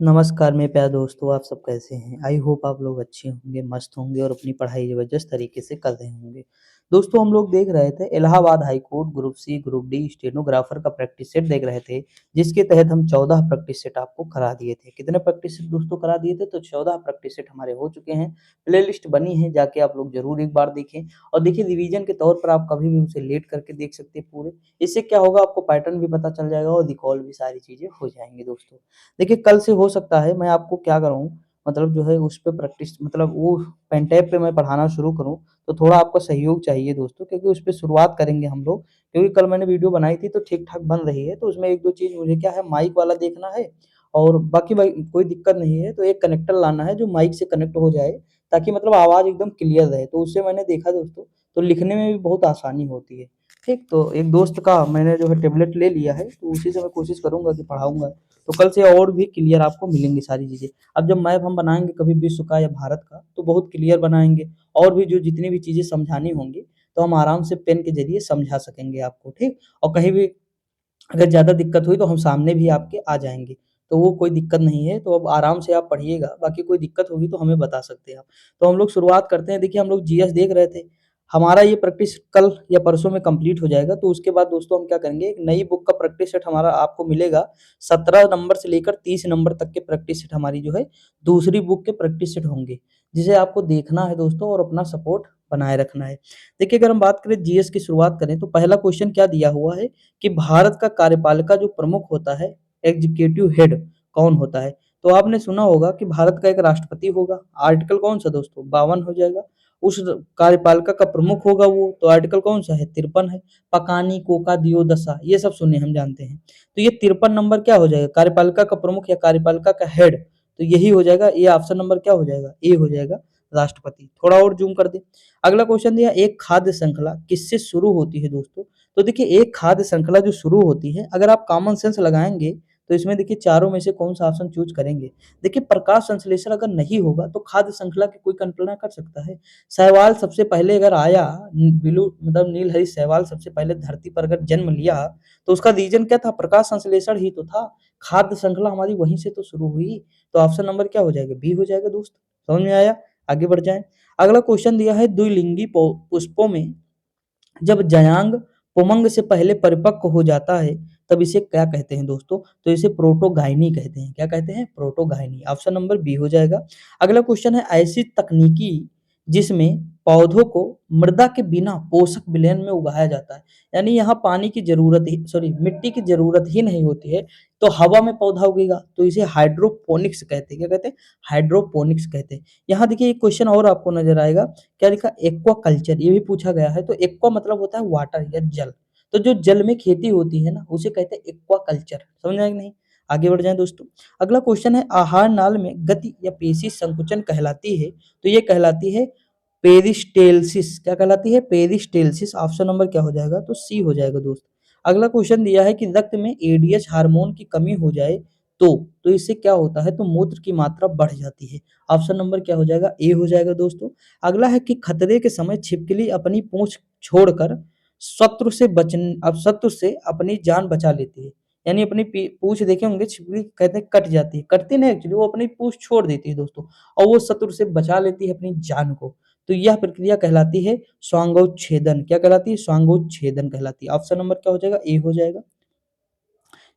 नमस्कार मेरे प्यारे दोस्तों, आप सब कैसे हैं? आई होप आप लोग अच्छे होंगे, मस्त होंगे और अपनी पढ़ाई ज़बरदस्त तरीके से कर रहे होंगे। दोस्तों हम लोग देख रहे थे Allahabad high court group C, group D stenographer का प्रैक्टिस सेट देख रहे थे, जिसके तहत हम 14 प्रैक्टिस सेट आपको करा दिए थे। कितने प्रैक्टिस सेट दोस्तों करा दिए थे? तो 14 प्रैक्टिस सेट हमारे हो चुके हैं। प्लेलिस्ट बनी है, जाके आप लोग ज़रूर एक बार देखें और देखिए रिवीजन के तौर पर आप कभी भी उसे लेट करके देख सकते हैं पूरे। इससे क्या होगा आपको पैटर्न भी पता चल जाएगा और रिकॉल भी सारी चीज़ें हो जाएँगी दोस्तों। देखिए कल से हो सकता है मैं आपको क्या करूँ मतलब जो है उस पे प्रैक्टिस मतलब वो पेन टैब पे मैं पढ़ाना शुरू करूँ, तो थोड़ा आपका सहयोग चाहिए दोस्तों क्योंकि उस पे शुरुआत करेंगे हम लोग। क्योंकि कल मैंने वीडियो बनाई थी तो ठीक-ठाक बन रही है, तो उसमें 1-2 चीज़ मुझे क्या है माइक वाला देखना है और बाकी भाई कोई दिक्कत नहीं है, तो एक कनेक्टर लाना है जो माइक से कनेक्ट हो जाए, ताकि मतलब आवाज़ एकदम क्लियर रहे। तो उससे मैंने देखा दोस्तों, तो लिखने में भी बहुत आसानी होती है। ठीक, तो एक दोस्त का मैंने जो है टैबलेट ले लिया है, तो उसी से मैं कोशिश करूँगा कि पढ़ाऊँगा। तो कल से और भी क्लियर आपको मिलेंगी सारी चीज़ें। अब जब मैप हम बनाएँगे कभी विश्व का या भारत का, तो बहुत क्लियर बनाएँगे और भी जो जितनी भी चीज़ें समझानी होंगी, तो हम आराम से पेन के ज़रिए समझा सकेंगे आपको, ठीक? और कहीं भी अगर ज़्यादा दिक्कत हुई तो हम सामने भी आपके आ जाएँगे, तो वो कोई दिक्कत नहीं है, तो अब आराम से आप पढ़िएगा, बाकी कोई दिक्कत होगी तो हमें बता सकते हैं आप। तो हम लोग शुरुआत करते हैं, देखिए हम लोग जीएस देख रहे थे, हमारा ये प्रैक्टिस कल या परसों में कंप्लीट हो जाएगा, तो उसके बाद दोस्तों हम क्या करेंगे, एक नई बुक का प्रैक्टिस सेट हमारा आपको मिलेगा, 17 नंबर से लेकर 30 नंबर तक के प्रैक्टिस सेट हमारी जो है, दूसरी बुक के प्रैक्टिस सेट होंगे, जिसे आपको देखना है दोस्तों और अपना सपोर्ट बनाए रखना है। देखिए अगर हम बात करें जीएस की शुरुआत करें, तो पहला क्वेश्चन क्या दिया हुआ है कि भारत का कार्यपालिका जो प्रमुख होता है, एग्जीक्यूटिव हेड कौन होता है? तो आपने सुना होगा कि भारत का एक राष्ट्रपति होगा, आर्टिकल कौन-सा दोस्तों? 52 हो जाएगा। उस कार्यपालिका का प्रमुख होगा वो, तो आर्टिकल कौन-सा है? 53 है। पकानी, कोका, दियोदशा ये सब सुने हम जानते हैं। तो ये 53 नंबर क्या हो जाएगा? कार्यपालिका का प्रमुख या कार्यपालिका का हेड, तो यही हो जाएगा, ये ऑप्शन नंबर क्या हो जाएगा? ए हो जाएगा, राष्ट्रपति। थोड़ा और ज़ूम कर दें। अगला क्वेश्चन दिया, एक खाद्य श्रृंखला किससे शुरू होती है दोस्तों? तो देखिए एक खाद्य श्रृंखला जो शुरू होती है, अगर आप कॉमन सेंस लगाएँगे, तो इसमें देखिए चारों में से कौन-सा ऑप्शन चूज़ करेंगे? देखिए प्रकाश संश्लेषण अगर नहीं होगा, तो खाद्य श्रृंखला की कोई कल्पना कर सकता है? शैवाल सबसे पहले अगर आया, ब्लू मतलब नीलहरी शैवाल सबसे पहले धरती पर अगर जन्म लिया, तो उसका रीज़न क्या था? प्रकाश संश्लेषण ही तो था। खाद्य श्रृंखला हमारी वहीं से तो शुरू हुई। तो ऑप्शन नंबर क्या हो जाएगा? बी हो जाएगा दोस्त। समझ में आया? आगे बढ़ जाएँ। अगला क्वेश्चन दिया है द्विलिंगी पुष्पों में जब जायांग पुमंग से पहले परिपक्व हो जाता है, तब इसे क्या कहते हैं दोस्तों? तो इसे प्रोटोगायनी कहते हैं। क्या कहते हैं? प्रोटोगायनी। ऑप्शन नंबर बी हो जाएगा। अगला क्वेश्चन है ऐसी तकनीकी जिसमें पौधों को मृदा के बिना पोषक विलयन में उगाया जाता है। यानी यहाँ पानी की ज़रूरत ही सॉरी मिट्टी की ज़रूरत ही नहीं होती है, तो हवा में पौधा उगेगा, तो इसे हाइड्रोपोनिक्स कहते हैं। क्या कहते हैं? हाइड्रोपोनिक्स कहते हैं। यहाँ देखिए एक क्वेश्चन और आपको नज़र आएगा, क्या लिखा एक्वाकल्चर ये भी पूछा गया है। तो एक्वा मतलब होता है वाटर या जल। तो जो जल में खेती होती है ना उसे कहते हैं एक्वाकल्चर। समझ में आया कि नहीं? आगे बढ़ जाएँ दोस्तों। अगला क्वेश्चन है आहार नाल में गति या पेशी संकुचन कहलाती है। तो ये कहलाती है पेरिस्टेल्सिस। क्या कहलाती है? पेरिस्टेल्सिस। ऑप्शन नंबर क्या हो जाएगा? तो सी हो जाएगा दोस्त। अगला क्वेश्चन दिया है कि रक्त में एडीएच हार्मोन की कमी हो जाए तो इससे क्या होता है? तो मूत्र की मात्रा बढ़ जाती है। ऑप्शन नंबर क्या हो जाएगा? ए हो जाएगा दोस्तों। अगला है कि खतरे के समय छिपकली अपनी पूँछ छोड़कर शत्रु से अपनी जान बचा लेती है। यानी अपनी पूँछ देखे होंगे छिपकली कहते हैं कट जाती है। कटती नहीं एक्चुअली वो अपनी पूँछ छोड़ देती है दोस्तों और वो शत्रु से बचा लेती है अपनी जान को। तो यह प्रक्रिया कहलाती है स्वांगोच्छेदन। क्या कहलाती है? स्वांगोच्छेदन कहलाती है। ऑप्शन नंबर क्या हो जाएगा? ए हो जाएगा।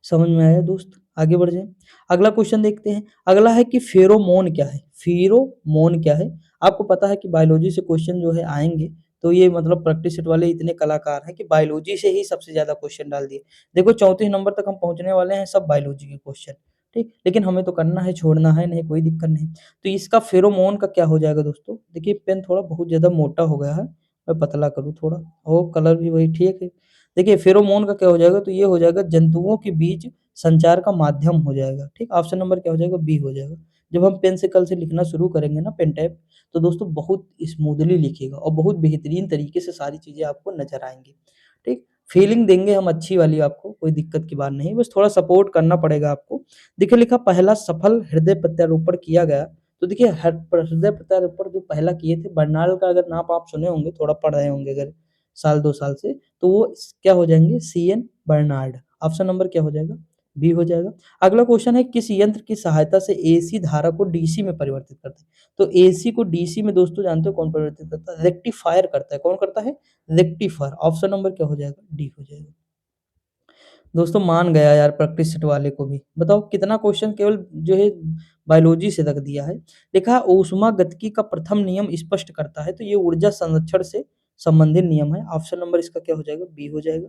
समझ में आया दोस्त? आगे बढ़ जाएँ। अगला क्वेश्चन देखते हैं। अगला है कि फेरोमोन क्या है? फेरोमोन क्या है? आपको पता है कि बायोलॉजी से क्वेश्चन जो है आएँगे, तो ये मतलब प्रैक्टिस सेट वाले इतने कलाकार हैं कि बायोलॉजी से ही सबसे ज़्यादा क्वेश्चन डाल दिए। देखो 34 नंबर तक हम पहुँचने वाले हैं, सब बायोलॉजी के क्वेश्चन, ठीक? लेकिन हमें तो करना है, छोड़ना है नहीं, कोई दिक्कत नहीं। तो इसका फेरोमोन का क्या हो जाएगा दोस्तों? देखिए पेन थोड़ा बहुत ज़्यादा मोटा हो गया है, मैं पतला करूँ थोड़ा और कलर भी वही ठीक है। देखिए फेरोमोन का क्या हो जाएगा? तो ये हो जाएगा जंतुओं के बीच संचार का माध्यम हो जाएगा, ठीक? ऑप्शन नंबर क्या हो जाएगा? बी हो जाएगा। जब हम पेन से कल से लिखना शुरू करेंगे ना पेन टैब, तो दोस्तों बहुत स्मूथली लिखिएगा और बहुत बेहतरीन तरीके से सारी चीज़ें आपको नज़र आएँगी, ठीक? फीलिंग देंगे हम अच्छी वाली आपको, कोई दिक्कत की बात नहीं, बस थोड़ा सपोर्ट करना पड़ेगा आपको। देखिए लिखा पहला सफल हृदय प्रत्यारोपण किया गया, तो देखिए हृदय प्रत्यारोपण जो पहला किए थे बर्नाल का अगर नाम आप सुने होंगे, थोड़ा पढ़ रहे होंगे अगर साल 2 साल से, तो वो क्या हो जाएँगे? CN Bernard. ऑप्शन नंबर क्या हो जाएगा? बी हो जाएगा। अगला क्वेश्चन है किस यंत्र की सहायता से एसी धारा को डीसी में परिवर्तित करते हैं? तो एसी को डीसी में दोस्तों जानते हो कौन परिवर्तित करता है? रेक्टिफायर करता है। कौन करता है? रेक्टिफायर। ऑप्शन नंबर क्या हो जाएगा? डी हो जाएगा। दोस्तों मान गया यार प्रैक्टिस सेट वाले को भी। बताओ कितना क्वेश्चन केवल जो है बायोलॉजी से रख दिया है। देखा है ऊष्मागतिकी का प्रथम नियम स्पष्ट करता है, तो ये ऊर्जा संरक्षण से संबंधित नियम है। ऑप्शन नंबर इसका क्या हो जाएगा? बी हो जाएगा।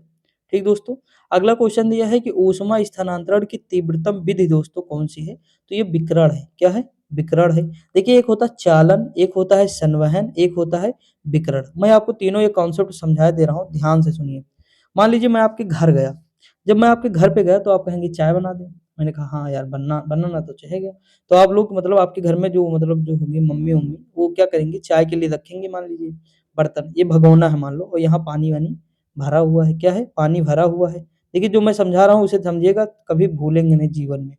ठीक दोस्तों, अगला क्वेश्चन दिया है कि ऊष्मा स्थानांतरण की तीव्रतम विधि दोस्तों कौन सी है? तो ये विकिरण है। क्या है? विकिरण है। देखिए एक होता है चालन, एक होता है संवहन, एक होता है विकिरण। मैं आपको तीनों ये कॉन्सेप्ट समझा दे रहा हूँ, ध्यान से सुनिए। मान लीजिए मैं आपके घर गया, जब मैं आपके घर पे गया तो आप कहेंगे चाय बना दे। मैंने कहा हाँ यार बनाना तो चाहिए। तो आप लोग मतलब आपके घर में जो होंगी मम्मी-वम्मी वो क्या करेंगी चाय के लिए रखेंगे मान लीजिए बर्तन, ये भगोना है मान लो और यहाँ पानी-वानी भरा हुआ है। क्या है? पानी भरा हुआ है। देखिए जो मैं समझा रहा हूँ उसे समझिएगा, कभी भूलेंगे नहीं जीवन में।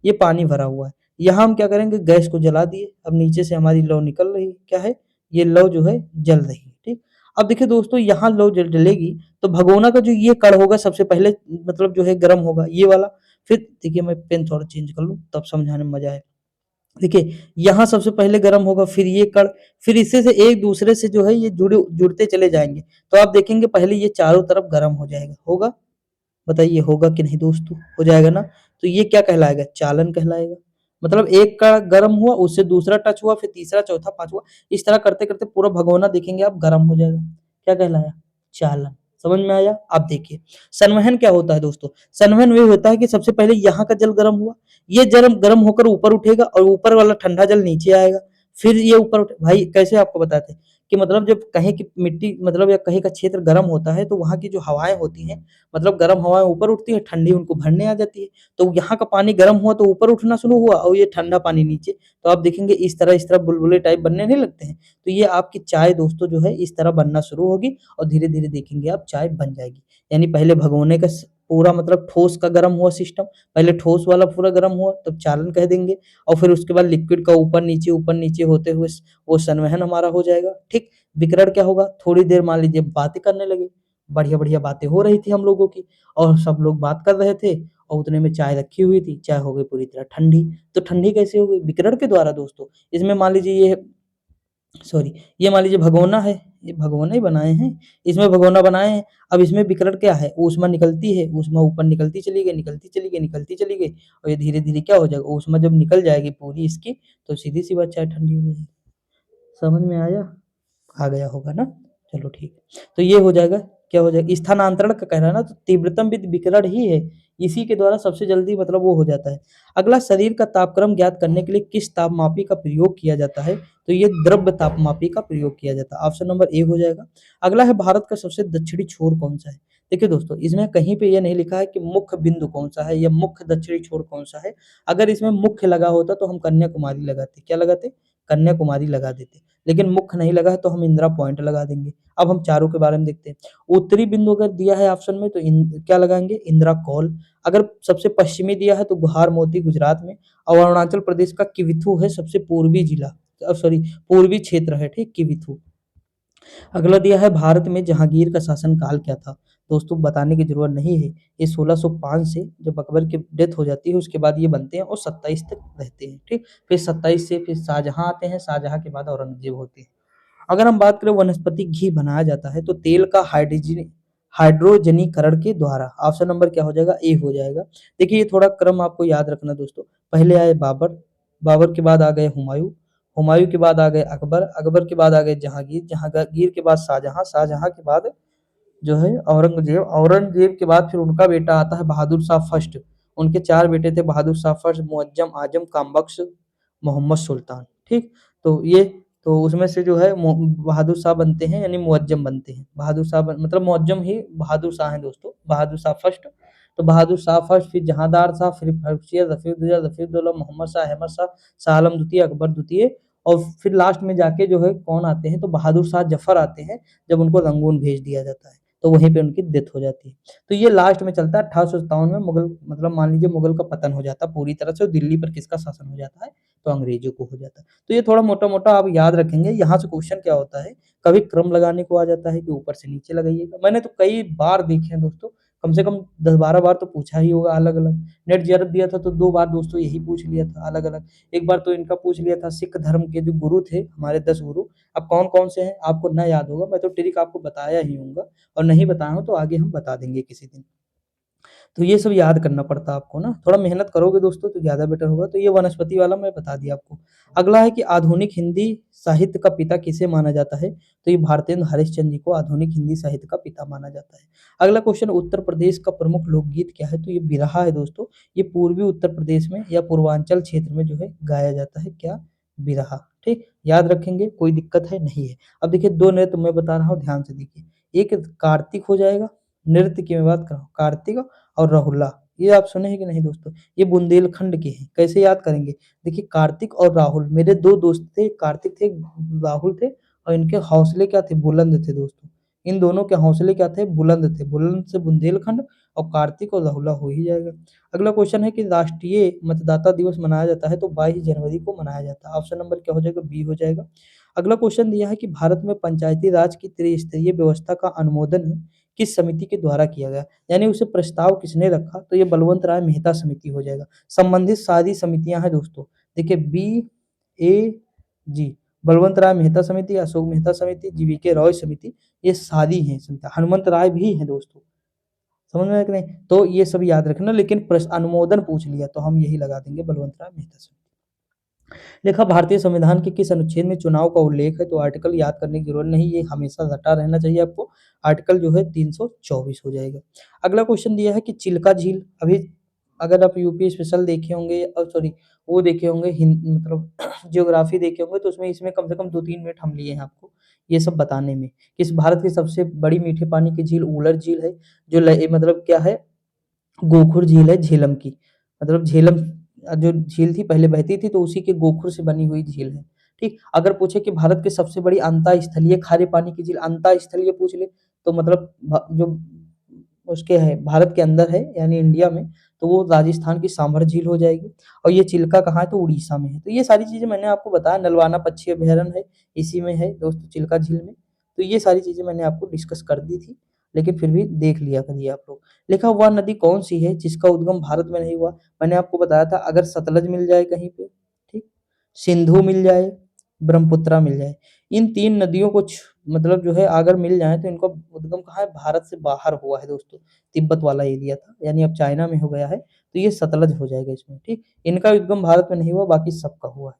ये पानी भरा हुआ है। यहाँ हम क्या करेंगे गैस को जला दिए, अब नीचे से हमारी लौ निकल रही है। क्या है? ये लौ जो है जल रही है। ठीक? अब देखिए दोस्तों यहाँ लौ जलेगी तो भगोना का जो ये कण होगा सबसे पहले मतलब जो है गर्म होगा ये वाला। फिर देखिए मैं पेन थोड़ा चेंज कर लूँ तब समझाने में मजा आए। देखिए यहाँ सबसे पहले गर्म होगा, फिर ये कण, फिर इससे से एक दूसरे से जो है ये जुड़ते चले जाएंगे। तो आप देखेंगे पहले ये चारों तरफ गर्म हो जाएगा। होगा? बताइए होगा कि नहीं दोस्तों? हो जाएगा ना? तो ये क्या कहलाएगा? चालन कहलाएगा। मतलब एक का गर्म हुआ, उससे दूसरा टच हुआ, फिर तीसरा, चौथा, पाँचवाँ, इस तरह करते-करते पूरा भगोना देखेंगे आप गर्म हो जाएगा। क्या कहलाया? चालन। समझ में आया? अब देखिए, संवहन क्या होता है दोस्तों? संवहन वही होता है कि सबसे पहले यहाँ का जल गर्म हुआ, ये जल गर्म होकर ऊपर उठेगा और ऊपर वाला ठंडा जल नीचे आएगा। फिर ये ऊपर उठ भाई कैसे आपको बताते हैं कि मतलब जब कहीं की मिट्टी मतलब या कहीं का क्षेत्र गर्म होता है तो वहाँ की जो हवाएँ होती हैं मतलब गर्म हवाएँ ऊपर उठती है, ठंडी उनको भरने आ जाती है। तो यहाँ का पानी गर्म हुआ तो ऊपर उठना शुरू हुआ और ये ठंडा पानी नीचे। तो आप देखेंगे इस तरह बुलबुले टाइप बनने नहीं लगते हैं। तो ये आपकी चाय दोस्तों जो है इस तरह बनना शुरू होगी और धीरे-धीरे देखेंगे आप चाय बन जाएगी। यानी पहले भगोने का पूरा मतलब ठोस का गर्म हुआ सिस्टम, पहले ठोस वाला पूरा गर्म हुआ तब चालन कह देंगे और फिर उसके बाद लिक्विड का ऊपर नीचे होते हुए वो संवहन हमारा हो जाएगा। ठीक? विकिरण क्या होगा? थोड़ी देर मान लीजिए बातें करने लगे, बढ़िया-बढ़िया बातें हो रही थी हम लोगों की और सब लोग बात कर रहे थे और उतने में चाय रखी हुई थी, चाय हो गई पूरी तरह ठंडी। तो ठंडी कैसे हो गई? विकिरण के द्वारा दोस्तों। इसमें मान लीजिए ये सॉरी ये मान लीजिए भगोना है, ये भगोना ही बनाए हैं, इसमें भगोना बनाए हैं। अब इसमें विकिरण क्या है? ऊष्मा निकलती है, ऊष्मा ऊपर निकलती चली गई, निकलती चली गई, निकलती चली गई और ये धीरे-धीरे क्या हो जाएगा? ऊष्मा जब निकल जाएगी पूरी इसकी तो सीधी-सी बात चाय ठंडी हो जाएगी। समझ में आया? आ गया होगा ना? चलो ठीक है। तो ये हो जाएगा, क्या हो जाएगा? स्थानांतरण का कह रहा है ना तो तीव्रतम विकिरण ही है। इसी के द्वारा सबसे जल्दी मतलब वो हो जाता है। अगला शरीर का तापक्रम ज्ञात करने के लिए किस तापमापी का प्रयोग किया जाता है? तो ये द्रव्य तापमापी का प्रयोग किया जाता है। ऑप्शन नंबर ए हो जाएगा। अगला है भारत का सबसे दक्षिणी छोर कौन-सा है? देखिए दोस्तों, इसमें कहीं पे ये नहीं लिखा है कि मुख्य बिंदु कौन-सा है या मुख्य दक्षिणी छोर कौन-सा है। अगर इसमें मुख्य लगा होता तो हम कन्याकुमारी लगाते। क्या लगाते? कन्याकुमारी लगा देते। लेकिन मुख्य नहीं लगा है तो हम इंदिरा पॉइंट लगा देंगे। अब हम चारों के बारे में देखते हैं। उत्तरी बिंदु अगर दिया है ऑप्शन में तो क्या लगाएँगे? इंदिरा कौल। अगर सबसे पश्चिमी दिया है तो गुहार मोती गुजरात में और अरुणाचल प्रदेश का किविथु है सबसे पूर्वी जिला सॉरी पूर्वी क्षेत्र है, ठीक? किविथु। अगला दिया है भारत में जहांगीर का शासनकाल क्या था? दोस्तों बताने की ज़रूरत नहीं है। ये 1605 से जब अकबर की डेथ हो जाती है उसके बाद ये बनते हैं और 27 तक रहते हैं, ठीक? फिर 27 से फिर शाहजहाँ आते हैं, शाहजहाँ के बाद औरंगज़ेब होते हैं। अगर हम बात करें वनस्पति घी बनाया जाता है तो तेल का हाइड्रोजनीकरण के द्वारा। ऑप्शन नंबर क्या हो जाएगा? ए हो जाएगा। देखिए ये थोड़ा क्रम आपको याद रखना दोस्तों। पहले आए बाबर, बाबर के बाद आ गए हुमायूँ, हुमायूँ के बाद आ गए अकबर, अकबर के बाद आ गए जहांगीर, जहांगीर के बाद शाहजहाँ, शाहजहाँ के बाद जो है औरंगजेब, औरंगजेब के बाद फिर उनका बेटा आता है बहादुर शाह फर्स्ट। उनके 4 बेटे थे बहादुर शाह फर्स्ट, मुअज्जम आजम, कामबख्श, मोहम्मद सुल्तान, ठीक? तो ये तो उसमें से जो है बहादुर शाह बनते हैं यानी मुअज्जम बनते हैं। बहादुर शाह मतलब मुअज्जम ही बहादुर शाह हैं दोस्तों, बहादुर शाह फर्स्ट। तो बहादुर शाह फर्स्ट, फिर जहांदार शाह, फिर फर्रुखियत, रफीउद्दौला, मोहम्मद शाह, अहमद शाह, शाह आलम द्वितीय, अकबर द्वितीय और फिर लास्ट में जाके जो है कौन आते हैं तो बहादुर शाह जफर आते हैं, जब उनको रंगून भेज दिया जाता है। तो वहीं पे उनकी डेथ हो जाती है। तो ये लास्ट में चलता है 1857 में मुगल मतलब मान लीजिए मुगल का पतन हो जाता है पूरी तरह से और दिल्ली पर किसका शासन हो जाता है? तो अंग्रेजों को हो जाता है। तो ये थोड़ा मोटा-मोटा आप याद रखेंगे। यहाँ से क्वेश्चन क्या होता है, कभी क्रम लगाने को आ जाता है कि ऊपर से नीचे लगाइएगा। मैंने तो कई बार देखे हैं दोस्तों, कम से कम 10-12 बार तो पूछा ही होगा अलग-अलग। नेट ज़रूरत दिया था तो 2 बार दोस्तों यही पूछ लिया था अलग-अलग। एक बार तो इनका पूछ लिया था सिख धर्म के जो गुरु थे, हमारे 10 गुरु, अब कौन-कौन से हैं आपको ना याद होगा, मैं तो ट्रिक आपको बताया ही हूँगा और नहीं बताया हूँ तो आगे हम बता देंगे किसी दिन। तो ये सब याद करना पड़ता है आपको ना, थोड़ा मेहनत करोगे दोस्तों तो ज़्यादा बेटर होगा। तो ये वनस्पति वाला मैं बता दिया आपको। अगला है कि आधुनिक हिंदी साहित्य का पिता किसे माना जाता है? तो ये भारतेंदु हरिश्चंद्र जी को आधुनिक हिंदी साहित्य का पिता माना जाता है। अगला क्वेश्चन, उत्तर प्रदेश का प्रमुख लोकगीत क्या है? तो ये बिरहा है दोस्तों। ये पूर्वी उत्तर प्रदेश में या पूर्वांचल क्षेत्र में जो है गाया जाता है क्या? बिरहा। ठीक, याद रखेंगे, कोई दिक्कत है नहीं है। अब देखिए 2 नृत्य मैं बता रहा हूँ, ध्यान से देखिए। एक कार्तिक हो जाएगा, नृत्य की मैं बात कर रहा हूँ, कार्तिक और रहुला, ये आप सुने हैं कि नहीं दोस्तों? ये बुंदेलखंड के हैं। कैसे याद करेंगे? देखिए कार्तिक और राहुल मेरे 2 दोस्त थे, कार्तिक थे, राहुल थे और इनके हौसले क्या थे? बुलंद थे दोस्तों। इन दोनों के हौसले क्या थे? बुलंद थे। बुलंद से बुंदेलखंड और कार्तिक और राहुला हो ही जाएगा। अगला क्वेश्चन है कि राष्ट्रीय मतदाता दिवस मनाया जाता है तो 22 जनवरी को मनाया जाता है। ऑप्शन नंबर क्या हो जाएगा? बी हो जाएगा। अगला क्वेश्चन दिया है कि भारत में पंचायती राज की त्रिस्तरीय व्यवस्था का अनुमोदन किस समिति के द्वारा किया गया? यानी उसे प्रस्ताव किसने रखा? तो ये बलवंत राय मेहता समिति हो जाएगा। संबंधित सारी समितियां हैं दोस्तों। देखिए बी, ए, जी, बलवंत राय मेहता समिति, अशोक मेहता समिति, जीवीके रॉय समिति, ये सारी हैं समितियां। हनुमंत राय भी हैं दोस्तों। समझ में आया कि नहीं? तो ये सब याद रखना, लेकिन अनुमोदन पूछ लिया तो हम यही लगा देंगे, बलवंत राय मेहता समिति। देखा भारतीय संविधान के किस अनुच्छेद में चुनाव का उल्लेख है? तो आर्टिकल याद करने की जरूरत नहीं, ये हमेशा रटा रहना चाहिए आपको। आर्टिकल जो है 324 हो जाएगा। अगला क्वेश्चन दिया है कि चिल्का झील, अभी अगर आप यूपी स्पेशल देखे होंगे और सॉरी वो देखे होंगे मतलब ज्योग्राफी देखे होंगे तो उसमें इसमें कम से कम 2-3 मिनट हम लिए हैं आपको ये सब बताने में। किस भारत की सबसे बड़ी मीठे पानी की झील उलर झील है, जो मतलब क्या है, गोखुर झील है झेलम की। मतलब झेलम जो झील थी पहले बहती थी तो उसी के गोखुर से बनी हुई झील है। ठीक, अगर पूछे कि भारत की सबसे बड़ी अंतःस्थलीय खारे पानी की झील, अंतःस्थलीय पूछ ले तो मतलब जो उसके है भारत के अंदर है यानी इंडिया में, तो वो राजस्थान की सांभर झील हो जाएगी। और ये चिल्का कहाँ है? तो उड़ीसा में है। तो ये सारी चीजें मैंने आपको बताया, नलवाना पक्षी अभयारण्य है इसी में है दोस्तों, चिल्का झील में। तो ये सारी चीजें मैंने आपको डिस्कस कर दी थी, लेकिन फिर भी देख लिया करिए आप लोग। लिखा हुआ नदी कौन सी है जिसका उद्गम भारत में नहीं हुआ? मैंने आपको बताया था, अगर सतलज मिल जाए कहीं पे, ठीक, सिंधु मिल जाए, ब्रह्मपुत्रा मिल जाए, इन 3 नदियों को मतलब जो है अगर मिल जाए तो इनका उद्गम कहाँ है? भारत से बाहर हुआ है दोस्तों। तिब्बत वाला एरिया था, यानी अब चाइना में हो गया है, तो ये सतलज हो जाएगा इसमें, ठीक। इनका उद्गम भारत में नहीं हुआ, बाकी सबका हुआ है।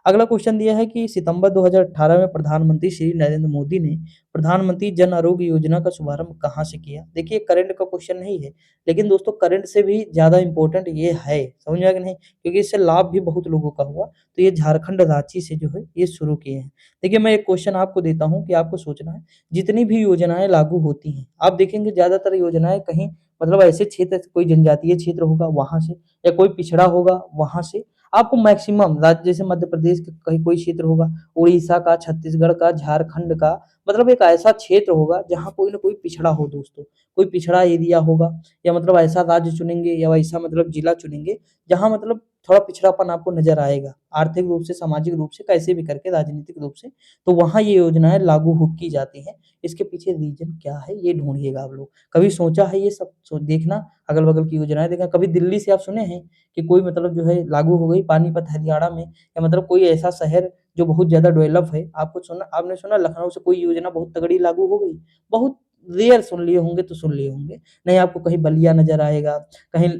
अगला क्वेश्चन दिया है कि सितंबर 2018 में प्रधानमंत्री श्री नरेंद्र मोदी ने प्रधानमंत्री जन आरोग्य योजना का शुभारंभ कहाँ से किया? देखिए करंट का क्वेश्चन नहीं है, लेकिन दोस्तों करंट से भी ज़्यादा इम्पोर्टेंट ये है, समझ में आया कि नहीं? क्योंकि इससे लाभ भी बहुत लोगों का हुआ, तो ये झारखंड रांची से जो है ये शुरू किए हैं। देखिए मैं एक क्वेश्चन आपको देता हूँ कि आपको सोचना है, जितनी भी योजनाएँ लागू होती हैं, आप देखेंगे ज़्यादातर योजनाएँ कहीं मतलब ऐसे क्षेत्र, कोई जनजातीय क्षेत्र होगा वहाँ से या कोई पिछड़ा होगा वहाँ से, आपको मैक्सिमम राज्य जैसे मध्य प्रदेश का कहीं कोई क्षेत्र होगा, उड़ीसा का, छत्तीसगढ़ का, झारखंड का, मतलब एक ऐसा क्षेत्र होगा जहाँ कोई ना कोई पिछड़ा हो दोस्तों, कोई पिछड़ा एरिया होगा या मतलब ऐसा राज्य चुनेंगे या वैसा मतलब जिला चुनेंगे जहाँ मतलब थोड़ा पिछड़ापन आपको नज़र आएगा, आर्थिक रूप से, सामाजिक रूप से, कैसे भी करके, राजनीतिक रूप से, तो वहाँ ये योजनाएँ लागू हो की जाती हैं। इसके पीछे रीज़न क्या है ये ढूँढिएगा आप लोग। कभी सोचा है ये सब देखना, अगल-बगल की योजनाएँ देखना, कभी दिल्ली से आप सुने हैं कि कोई मतलब जो है लागू हो गई पानीपत हरियाणा में, या मतलब कोई ऐसा शहर जो बहुत ज़्यादा डेवलप है, आपने सुना लखनऊ से कोई योजना बहुत तगड़ी लागू हो गई? बहुत रेयर सुन लिए होंगे तो सुन लिए होंगे। नहीं आपको कहीं बलिया नज़र आएगा, कहीं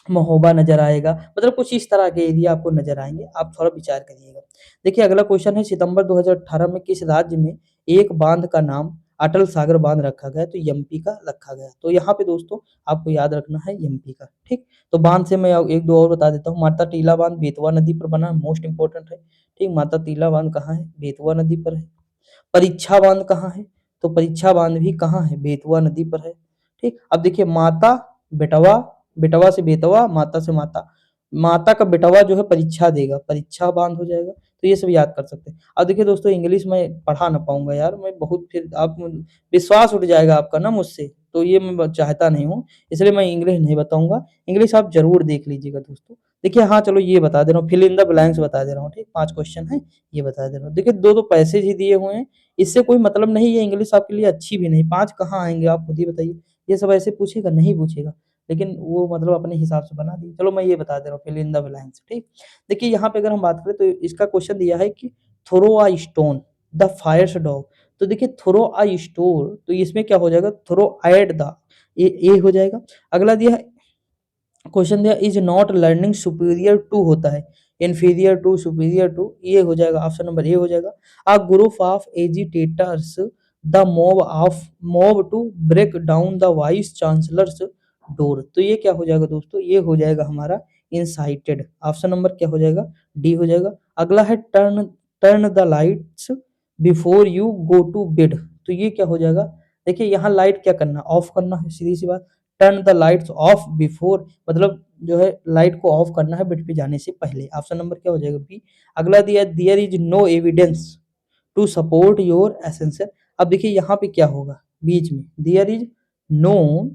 महोबा नज़र आएगा, मतलब कुछ इस तरह के एरिया आपको नज़र आएँगे, आप थोड़ा विचार करिएगा। देखिए अगला क्वेश्चन है, सितंबर 2018 में किस राज्य में एक बाँध का नाम अटल सागर बाँध रखा गया? तो एमपी का रखा गया। तो यहाँ पे दोस्तों आपको याद रखना है एमपी का, ठीक? तो बाँध से मैं 1-2 और बता देता हूँ, माता टीला बाँध बेतवा नदी पर बना है, मोस्ट इम्पोर्टेंट है, ठीक? माता टीला बाँध कहाँ है? बेतवा नदी पर है। परीक्षा बाँध कहाँ है? तो परीक्षा बाँध भी कहाँ है? बेतवा नदी पर है, ठीक? अब देखिए माता, बेटवा, बेटवा से बेतवा, माता से माता, माता का बेटवा जो है परीक्षा देगा, परीक्षा बाँध हो जाएगा, तो ये सब याद कर सकते हैं। अब देखिए दोस्तों इंग्लिश मैं पढ़ा ना पाऊँगा यार, मैं बहुत फिर आप विश्वास उठ जाएगा आपका ना मुझसे, तो ये मैं चाहता नहीं हूँ, इसलिए मैं इंग्लिश नहीं बताऊँगा, इंग्लिश आप ज़रूर देख लीजिएगा दोस्तों। देखिए हाँ, चलो ये बता दे रहा हूँ, फिल इन द ब्लैंक्स बता दे रहा हूँ, ठीक? 5 क्वेश्चन हैं, ये बता दे रहा हूँ। देखिए 2-2 पैसेज ही दिए हुए हैं, इससे कोई मतलब नहीं, ये इंग्लिश आपके लिए अच्छी भी नहीं, 5 कहाँ आएँगे आप खुद ही बताइए। ये सब ऐसे पूछेगा? नहीं पूछेगा, लेकिन वो मतलब अपने हिसाब से बना दिए। चलो मैं ये बता दे रहा हूँ फिल इन द ब्लैंक्स, ठीक? देखिए यहाँ पे अगर हम बात करें तो इसका क्वेश्चन दिया है कि throw a stone the fires dog. तो देखिए थ्रो अ स्टोन, तो इसमें क्या हो जाएगा? थ्रो एट द, ये हो जाएगा। अगला दिया है, क्वेश्चन दिया is not learning superior to होता है, इन्फीरियर टू, सुपीरियर टू, ये हो जाएगा ऑप्शन नंबर ए हो जाएगा। A group of agitators the mob to break down the vice chancellor's door. तो ये क्या हो जाएगा दोस्तों? ये हो जाएगा हमारा इंसाइटेड। ऑप्शन नंबर क्या हो जाएगा? डी हो जाएगा। अगला है turn turn the lights before you go to bed. तो ये क्या हो जाएगा? देखिए यहाँ लाइट क्या करना, ऑफ करना है, सीधी सी बात। Turn the lights off before, मतलब जो है लाइट को ऑफ करना है बेड पे जाने से पहले। ऑप्शन नंबर क्या हो जाएगा? बी। अगला दिया there is no evidence to support your essential. अब देखिए यहाँ पे क्या होगा बीच में, there is no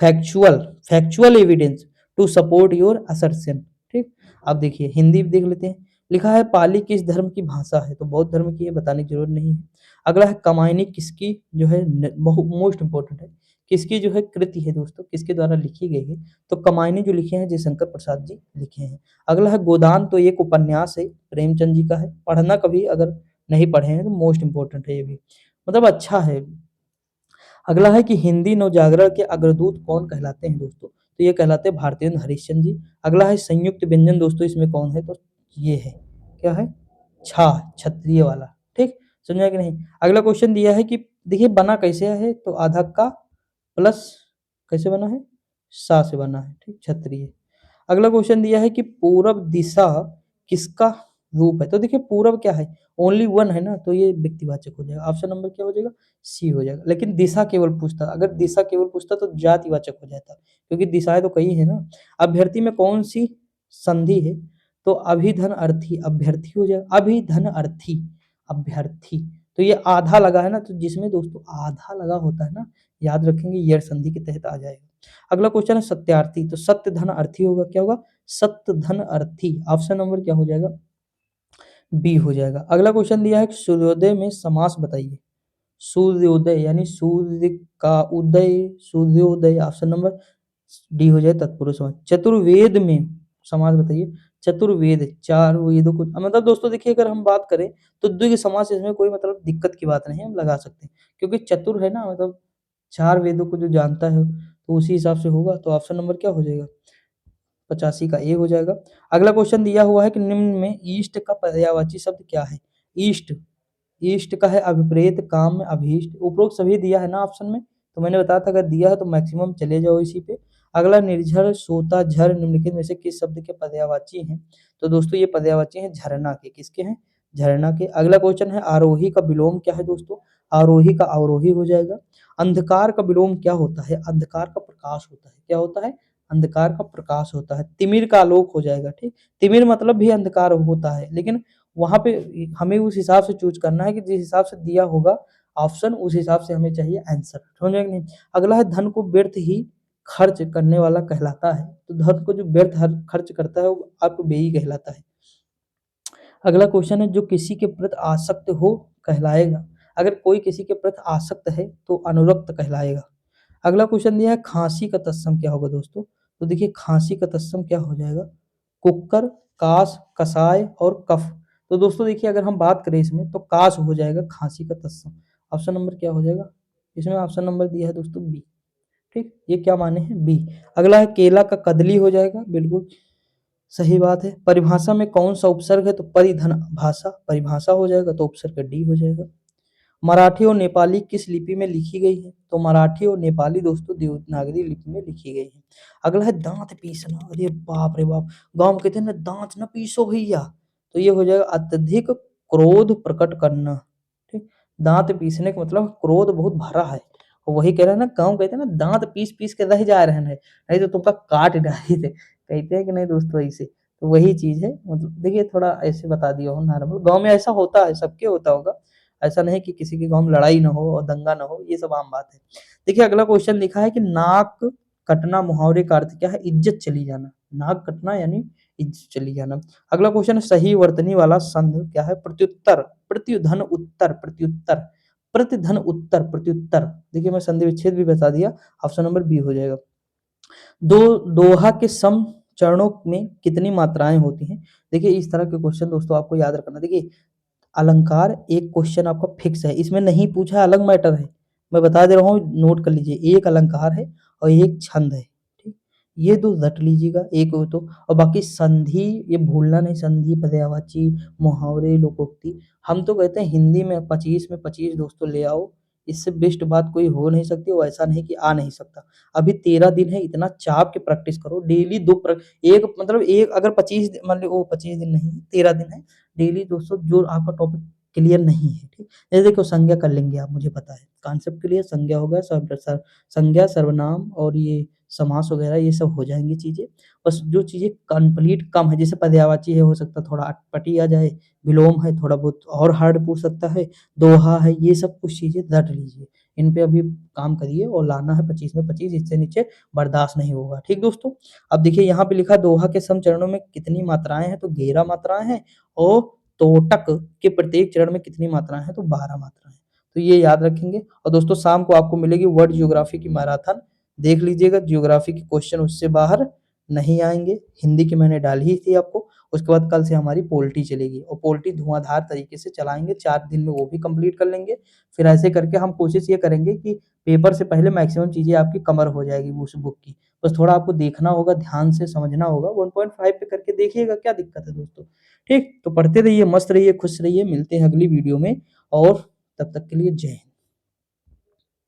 factual factual evidence to support your assertion, ठीक? अब देखिए हिंदी देख लेते हैं। लिखा है पाली किस धर्म की भाषा है? तो बौद्ध धर्म की है, बताने की जरूरत नहीं है। अगला है कमायनी किसकी जो है मोस्ट इंपॉर्टेंट है, किसकी जो है कृति है दोस्तों, किसके द्वारा लिखी गई है? तो कमायनी जो लिखे हैं जयशंकर प्रसाद जी लिखे हैं। अगला है गोदान, तो एक उपन्यास है, प्रेमचंद जी का है, पढ़ना कभी अगर नहीं पढ़े हैं तो मोस्ट इंपॉर्टेंट है ये भी, मतलब अच्छा है। अगला है कि हिंदी नवजागरण के अग्रदूत कौन कहलाते हैं दोस्तों? तो ये कहलाते हैं भारतेंद्र हरिश्चंद्र जी। अगला है संयुक्त व्यंजन दोस्तों, इसमें कौन है? तो ये है, क्या है? छा, क्षत्रिय वाला, ठीक? समझा कि नहीं? अगला क्वेश्चन दिया है कि देखिए बना कैसे है, तो आधा का प्लस कैसे बना है? सा से बना है, ठीक? क्षत्रिय। अगला क्वेश्चन दिया है कि पूरब दिशा किसका रूप है? तो देखिए पूरब क्या है? ओनली वन है ना, तो ये व्यक्तिवाचक हो जाएगा। ऑप्शन नंबर क्या हो जाएगा? सी हो जाएगा। लेकिन दिशा केवल पूछता, अगर दिशा केवल पूछता तो जातिवाचक हो जाता, क्योंकि दिशाएं तो कई है ना। अभ्यर्थी में कौन सी संधि है? तो अभिधन अर्थी, अभ्यर्थी हो जाएगा। अभिधन अर्थी, अभ्यर्थी। तो ये आधा लगा है ना, तो जिसमें दोस्तों आधा लगा होता है ना, याद रखेंगे ये संधि के तहत आ जाएगा। अगला क्वेश्चन है सत्यार्थी, तो सत्य धन अर्थी होगा, क्या होगा? सत्य धन अर्थी। ऑप्शन नंबर क्या हो जाएगा? बी हो जाएगा। अगला क्वेश्चन दिया है कि सूर्योदय में समास बताइए। सूर्योदय यानी सूर्य का उदय, सूर्योदय। ऑप्शन नंबर डी हो जाए तत्पुरुष समास। चतुर्वेद में समास बताइए। चतुर्वेद, चार वेदों को, मतलब दोस्तों देखिए अगर हम बात करें तो द्विग समास, इसमें कोई मतलब दिक्कत की बात नहीं है, हम लगा सकते हैं, क्योंकि चतुर है ना, मतलब चार वेदों को जो जानता है तो उसी हिसाब से होगा। तो ऑप्शन नंबर क्या हो जाएगा? 85 का ए हो जाएगा। अगला क्वेश्चन दिया हुआ है कि निम्न में ईस्ट का पर्यायवाची शब्द क्या है? ईस्ट, ईस्ट का है अभिप्रेत, काम में अभीष्ट। उपरोक्त सभी दिया है ना ऑप्शन में, तो मैंने बताया था अगर दिया है तो मैक्सिमम चले जाओ इसी पे। अगला निर्झर, सोता, झर निम्नलिखित में से किस शब्द के पर्यायवाची हैं? तो दोस्तों ये पर्यायवाची हैं झरना के, किसके हैं? झरना के। अगला क्वेश्चन है आरोही का विलोम क्या है दोस्तों? आरोही का अवरोही हो जाएगा। अंधकार का विलोम क्या होता है? अंधकार का प्रकाश होता है, क्या होता है? अंधकार का प्रकाश होता है। तिमिर का आलोक हो जाएगा, ठीक? तिमिर मतलब भी अंधकार होता है, लेकिन वहां पे हमें उस हिसाब से चूज करना है कि जिस हिसाब से दिया होगा ऑप्शन, उस हिसाब से हमें चाहिए आंसर, समझे कि नहीं? अगला है धन को व्यर्थ ही खर्च करने वाला कहलाता है। तो धन को जो व्यर्थ खर्च करता है वो अपव्ययी कहलाता है। अगला क्वेश्चन है जो किसी के प्रति आसक्त हो कहलाएगा। अगर कोई किसी के प्रति आसक्त है तो अनुरक्त कहलाएगा। अगला क्वेश्चन दिया है खांसी का तत्सम क्या होगा दोस्तों? तो देखिए खांसी का तत्सम क्या हो जाएगा? कुक्कर, कास, कसाय और कफ। तो दोस्तों देखिए अगर हम बात करें इसमें तो कास हो जाएगा खांसी का तत्सम। ऑप्शन नंबर क्या हो जाएगा? इसमें ऑप्शन नंबर दिया है दोस्तों बी, ठीक? ये क्या माने हैं? बी। अगला है केला का कदली हो जाएगा, बिल्कुल सही बात है। परिभाषा में कौन सा उपसर्ग है? तो परिधन भाषा, परिभाषा हो जाएगा, तो उपसर्ग डी हो जाएगा। मराठी और नेपाली किस लिपि में लिखी गई है? तो मराठी और नेपाली दोस्तों देवनागरी लिपि में लिखी गई है। अगला है दांत पीसना, अरे बाप रे बाप, गांव में कहते हैं ना दांत ना पीसो भैया, तो ये हो जाएगा अत्यधिक क्रोध प्रकट करना, ठीक? दांत पीसने का मतलब क्रोध बहुत भरा है, वही कह रहा है ना, गाँव कहते हैं ना दांत पीस पीस के रह जा रहे हैं, नहीं तो तुमका काट डाली थे, कहते हैं कि नहीं दोस्तों ऐसे। तो वही चीज है, मतलब देखिए थोड़ा ऐसे बता दिया हो नॉर्मल, गाँव में ऐसा होता है, सबके होता होगा, ऐसा नहीं कि किसी के गाँव में लड़ाई ना हो और दंगा ना हो, ये सब आम बात है। देखिए अगला क्वेश्चन लिखा है कि नाक कटना मुहावरे का अर्थ क्या है? इज्जत चली जाना। नाक कटना यानी इज्जत चली जाना। अगला क्वेश्चन है सही वर्तनी वाला संध क्या है? प्रत्युत्तर, प्रत्युधन उत्तर, प्रत्युत्तर। प्रतिधन उत्तर, प्रत्युत्तर, देखिए मैं संधि विच्छेद भी बता दिया, ऑप्शन नंबर बी हो जाएगा। दोहा के सम चरणों में कितनी मात्राएं होती हैं? देखिए इस तरह के क्वेश्चन दोस्तों आपको याद रखना। देखिए अलंकार एक क्वेश्चन आपका फिक्स है, इसमें नहीं पूछा अलग मैटर है, मैं बता दे रहा हूँ, नोट कर लीजिए। एक अलंकार है और एक छंद है, ठीक, ये दो रट लीजिएगा, एक हो तो, और बाकी संधि ये भूलना नहीं, संधि, पर्यायवाची, मुहावरे, लोकोक्ति। हम तो कहते हैं हिंदी में 25 में 25 दोस्तों ले आओ, इससे बेस्ट बात कोई हो नहीं सकती, और ऐसा नहीं कि आ नहीं सकता। अभी 13 दिन है, इतना चाप के प्रैक्टिस करो, डेली एक मतलब एक अगर 25 मान लो, वो 25 दिन नहीं है, 13 दिन है, डेली दोस्तों जो आपका टॉपिक क्लियर नहीं है, ठीक, जैसे देखो संज्ञा कर लेंगे आप, मुझे पता है कॉन्सेप्ट क्लियर, संज्ञा हो गया, संज्ञा, सर्वनाम और ये समास वगैरह ये सब हो जाएंगी चीजें। बस जो चीजें कंप्लीट कम है, जैसे पर्यायवाची है, हो सकता है थोड़ा अटपटी आ जाए, विलोम है थोड़ा बहुत और हार्ड पूछ सकता है, दोहा है, ये सब कुछ चीजें रट लीजिए, इन पे अभी काम करिए और लाना है 25 में 25, इससे नीचे बर्दाश्त नहीं होगा, ठीक दोस्तों। अब देखिए यहाँ पे लिखा दोहा के सम चरणों में कितनी मात्राएं हैं, तो 11 मात्राएं हैं, और तोटक के प्रत्येक चरण में कितनी मात्राएं हैं, तो 12 मात्राएं हैं। तो ये याद रखेंगे। और दोस्तों शाम को आपको मिलेगी वर्ल्ड ज्योग्राफी की मैराथन, देख लीजिएगा, ज्योग्राफी के क्वेश्चन उससे बाहर नहीं आएंगे, हिंदी की मैंने डाली ही थी आपको। उसके बाद कल से हमारी पोल्टी चलेगी, और पोल्टी धुआंधार तरीके से चलाएंगे, 4 दिन में वो भी कंप्लीट कर लेंगे। फिर ऐसे करके हम कोशिश ये करेंगे कि पेपर से पहले मैक्सिमम चीजें आपकी कवर हो जाएगी उस बुक की, बस थोड़ा आपको देखना होगा, ध्यान से समझना होगा। 1.5 पे करके देखिएगा, क्या दिक्कत है दोस्तों। ठीक, तो पढ़ते रहिए, मस्त रहिए, खुश रहिए, मिलते हैं अगली वीडियो में, और तब तक के लिए जय हिंद।